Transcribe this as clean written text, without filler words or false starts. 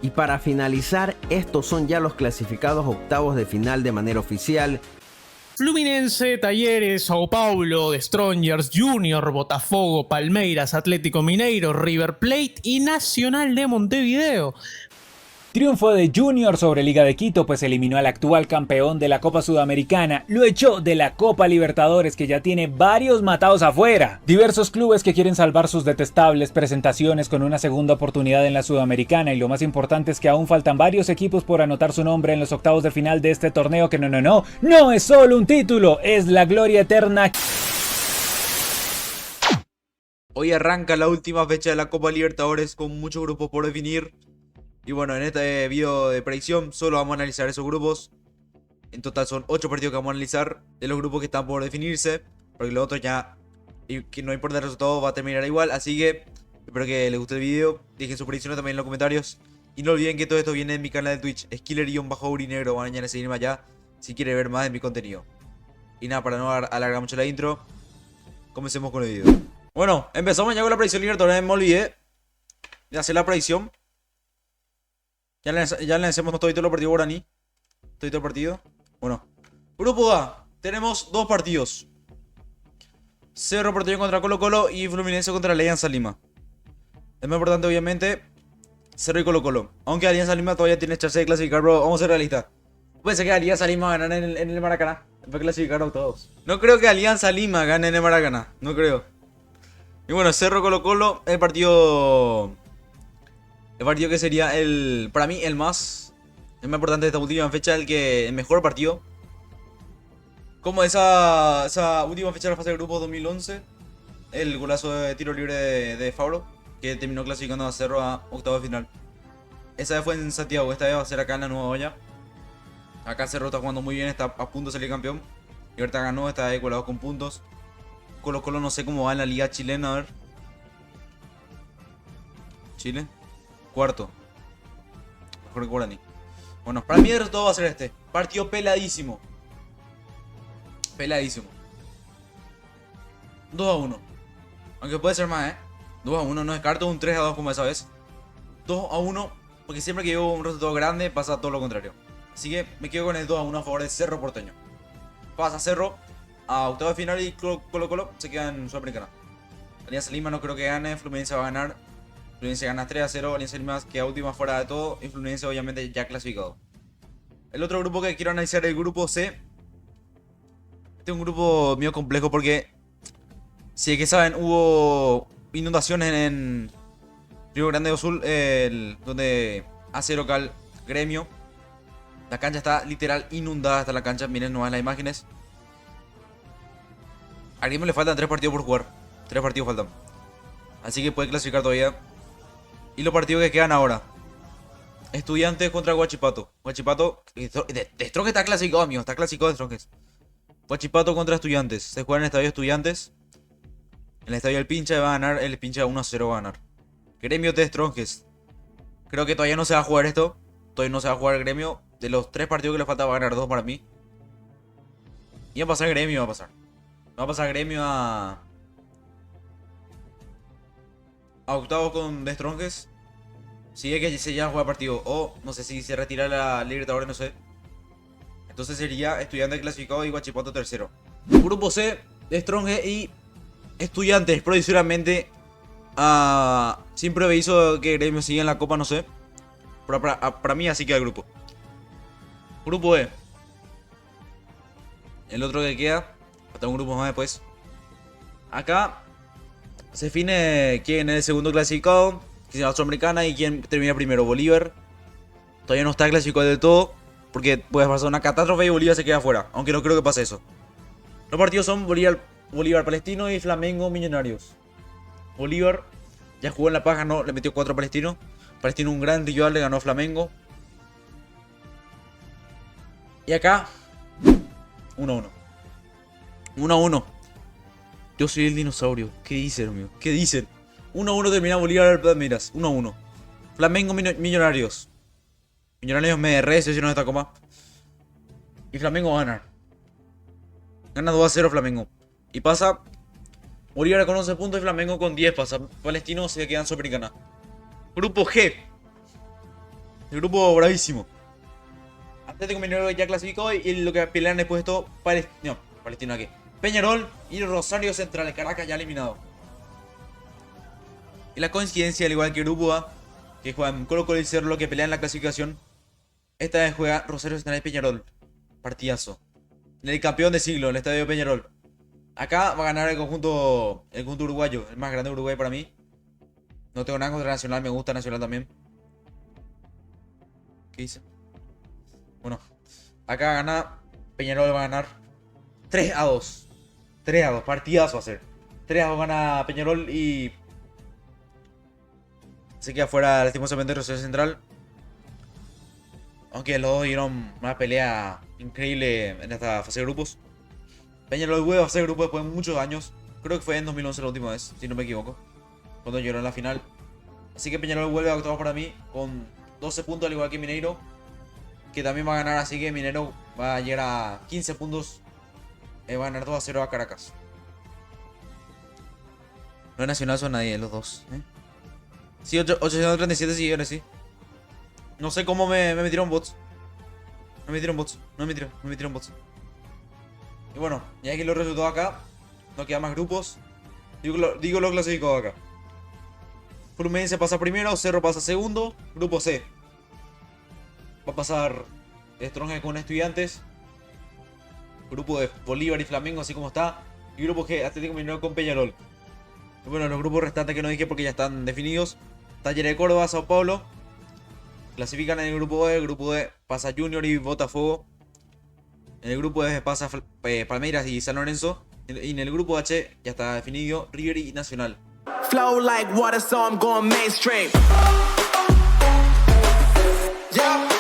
Y para finalizar, estos son ya los clasificados a octavos de final de manera oficial. Fluminense, Talleres, Sao Paulo, The Strongers, Junior, Botafogo, Palmeiras, Atlético Mineiro, River Plate y Nacional de Montevideo. Triunfo de Junior sobre Liga de Quito, pues eliminó al actual campeón de la Copa Sudamericana, lo echó de la Copa Libertadores, que ya tiene varios matados afuera. Diversos clubes que quieren salvar sus detestables presentaciones con una segunda oportunidad en la Sudamericana, y lo más importante es que aún faltan varios equipos por anotar su nombre en los octavos de final de este torneo, que no es solo un título, es la gloria eterna. Hoy arranca la última fecha de la Copa Libertadores con muchos grupos por definir. Y bueno, en este video de predicción solo vamos a analizar esos grupos. En total son 8 partidos que vamos a analizar de los grupos que están por definirse, porque los otros ya, y que no importa el resultado, va a terminar igual. Así que espero que les guste el video, dejen sus predicciones también en los comentarios. Y no olviden que todo esto viene en mi canal de Twitch, Skiller_Urinegro. Van a seguirme allá si quieren ver más de mi contenido. Y nada, para no alargar mucho la intro, comencemos con el video. Bueno, empezamos ya con la predicción Libertadores. Me olvidé de hacer la predicción. Ya le hacemos todo el partido Guaraní. Todo el partido. Bueno. Grupo A. Tenemos dos partidos. Cerro Porteño contra Colo Colo y Fluminense contra Alianza Lima. Es muy importante, obviamente, Cerro y Colo Colo. Aunque Alianza Lima todavía tiene chance de clasificar, bro. Vamos a ser realistas. Pensé que Alianza Lima va a ganar en el Maracaná. Después clasificaron todos. No creo que Alianza Lima gane en el Maracaná. No creo. Y bueno, Cerro Colo Colo. El partido que sería para mí el más importante de esta última fecha, el mejor partido. Como esa última fecha de la fase de grupos 2011, el golazo de tiro libre de Fabro, que terminó clasificando a Cerro a octavos de final. Esa vez fue en Santiago, esta vez va a ser acá en la Nueva Olla. Acá Cerro está jugando muy bien, está a punto de salir campeón. Libertad ganó, está ahí colado con puntos. Colo Colo no sé cómo va en la liga chilena, a ver. Chile. Cuarto. Mejor que Guaraní. Bueno, para mí el resultado va a ser este. Partido peladísimo. Peladísimo. 2-1. Aunque puede ser más, 2-1. No descarto un 3-2 como esa vez. 2-1. Porque siempre que llevo un resultado grande pasa todo lo contrario. Así que me quedo con el 2-1 a favor de Cerro Porteño. Pasa Cerro a octavo de final y Colo Colo se queda en Sudamericana. Alianza Lima no creo que gane. Fluminense va a ganar. Fluminense gana 3-0, Alianza Lima queda última fuera de todo y Fluminense obviamente ya clasificado. El otro grupo que quiero analizar es el grupo C. Este es un grupo medio complejo porque, si es que saben, hubo inundaciones en Río Grande do Sul, donde hace local Gremio. La cancha está literal inundada hasta la cancha, miren nomás las imágenes. A Gremio le faltan 3 partidos por jugar, 3 partidos faltan. Así que puede clasificar todavía. Y los partidos que quedan ahora: Estudiantes contra Huachipato. Huachipato. De Strongest está clasificado, amigo. Está clasificado de Strongest. Huachipato contra Estudiantes. Se juega en el estadio Estudiantes. En el estadio del Pincha va a ganar. El Pincha 1-0 va a ganar. Gremio de Strongest. Creo que todavía no se va a jugar esto. Todavía no se va a jugar el Gremio. De los 3 partidos que le falta va a ganar 2 para mí. Y va a pasar Gremio. Va a pasar Gremio a octavos con The Strongest. Si es que se ya juega partido. O no sé si se retira la Libertadores, no sé. Entonces sería Estudiantes clasificado y Huachipato tercero. Grupo C, The Strongest y Estudiantes provisionalmente. Siempre me hizo que Gremio siga en la copa, no sé. Pero para mí así queda el grupo. Grupo E. El otro que queda. Hasta un grupo más después. Acá se define quién es el segundo clasificado, quién es la Sudamericana y quién termina primero. Bolívar todavía no está clasificado del todo, porque puede pasar una catástrofe y Bolívar se queda afuera, aunque no creo que pase eso. Los partidos son Bolívar Palestino y Flamengo Millonarios. Bolívar ya jugó en La Paz, ganó, le metió 4 a Palestino. Palestino un gran rival, le ganó a Flamengo. Y acá 1-1. 1-1. Yo soy el dinosaurio. ¿Qué dicen, amigo? ¿Qué dicen? 1-1 termina Bolívar Palmeiras. 1-1. Flamengo Millonarios. Millonarios me decepcionó esta copa. Y Flamengo va a ganar. Gana 2-0 Flamengo. Y pasa Bolívar con 11 puntos y Flamengo con 10 pasa. Palestino se queda en Sudamericana. Grupo G. El grupo bravísimo. Atlético Mineiro ya clasificó y lo que pelean después de esto, Palestino aquí. Peñarol y Rosario Central, Caracas ya eliminado. Y la coincidencia, al igual que el grupo A, que juegan Colo-Colo y Cerro, que pelean la clasificación, esta vez juega Rosario Central y Peñarol. Partidazo. En el campeón de siglo, en el estadio de Peñarol. Acá va a ganar el conjunto uruguayo, el más grande de Uruguay para mí. No tengo nada contra Nacional, me gusta Nacional también. ¿Qué dice? Bueno, acá gana Peñarol, va a ganar 3-2. 3-2, partidazo va a ser. 3-2 gana Peñarol y se queda fuera lastimosamente Rosario Central. Aunque los dos dieron una pelea increíble en esta fase de grupos. Peñarol vuelve a hacer grupo después de muchos años. Creo que fue en 2011 la última vez, si no me equivoco, cuando llegó en la final. Así que Peñarol vuelve a octavos para mí con 12 puntos, al igual que Mineiro, que también va a ganar. Así que Mineiro va a llegar a 15 puntos. Va a ganar 2-0 a Caracas. No es Nacional, son nadie los dos. Sí, 837 seguidores, sí. No sé cómo me metieron bots. No me metieron bots. Y bueno, ya que los resultados acá, no quedan más grupos. Digo lo clasificado acá. Fluminense pasa primero, Cerro pasa segundo. Grupo C va a pasar Strongest con Estudiantes. Grupo de Bolívar y Flamengo, así como está. Y grupo G, Atlético Mineiro con Peñarol. Y bueno, los grupos restantes que no dije porque ya están definidos. Talleres de Córdoba, Sao Paulo. Clasifican en el grupo E. El grupo D pasa Junior y Botafogo. En el grupo D pasa Palmeiras y San Lorenzo. Y en el grupo H ya está definido River y Nacional. Flow like water, so I'm going mainstream. Yeah.